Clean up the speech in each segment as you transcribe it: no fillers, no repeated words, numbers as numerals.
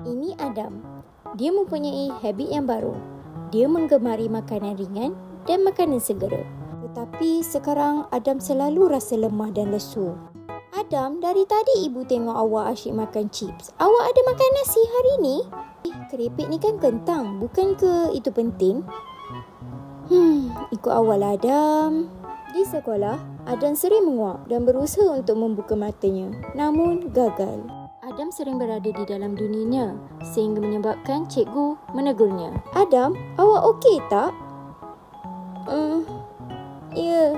Ini Adam. Dia mempunyai habit yang baru. Dia menggemari makanan ringan dan makanan segera. Tetapi sekarang Adam selalu rasa lemah dan lesu. Adam, dari tadi ibu tengok awak asyik makan chips. Awak ada makan nasi hari ni? Keripik ni kan kentang. Bukan ke itu penting? Ikut awal Adam. Di sekolah, Adam sering menguap dan berusaha untuk membuka matanya. Namun gagal. Adam sering berada di dalam dunianya sehingga menyebabkan cikgu menegurnya. Adam, awak okey tak? Ya,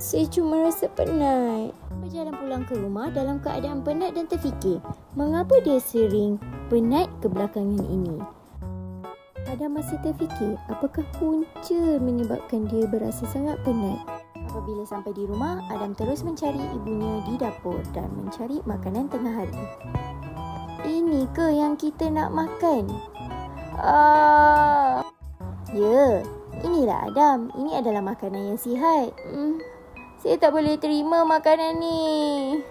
saya cuma rasa penat. Berjalan pulang ke rumah dalam keadaan penat dan terfikir, mengapa dia sering penat kebelakangan ini? Adam masih terfikir, apakah punca menyebabkan dia berasa sangat penat? Apabila sampai di rumah, Adam terus mencari ibunya di dapur dan mencari makanan tengah hari. Ini ke yang kita nak makan? Ya, inilah Adam. Ini adalah makanan yang sihat. Saya tak boleh terima makanan ni.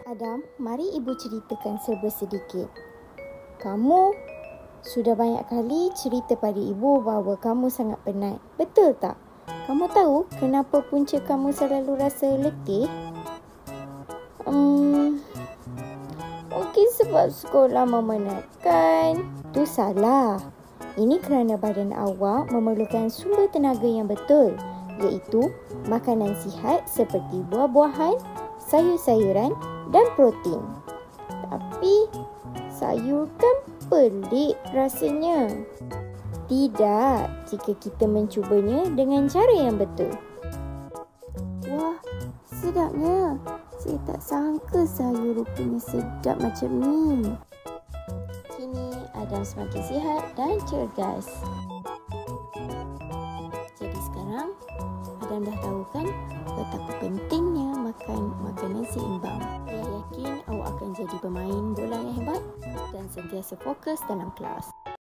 Adam, mari ibu ceritakan serba sedikit. Kamu sudah banyak kali cerita pada ibu bahawa kamu sangat penat. Betul tak? Kamu tahu kenapa punca kamu selalu rasa letih? Mungkin sebab sekolah memenatkan. Itu salah. Ini kerana badan awak memerlukan sumber tenaga yang betul, iaitu makanan sihat seperti buah-buahan, sayur-sayuran dan protein. Tapi sayur kan pelik rasanya. Tidak, jika kita mencubanya dengan cara yang betul. Wah, sedapnya. Saya tak sangka sayur rupanya sedap macam ni. Kini Adam semakin sihat dan cergas. Jadi sekarang Adam dah tahu kan betapa pentingnya makan makanan seimbang. Saya yakin awak akan jadi pemain bola yang hebat dan sentiasa fokus dalam kelas.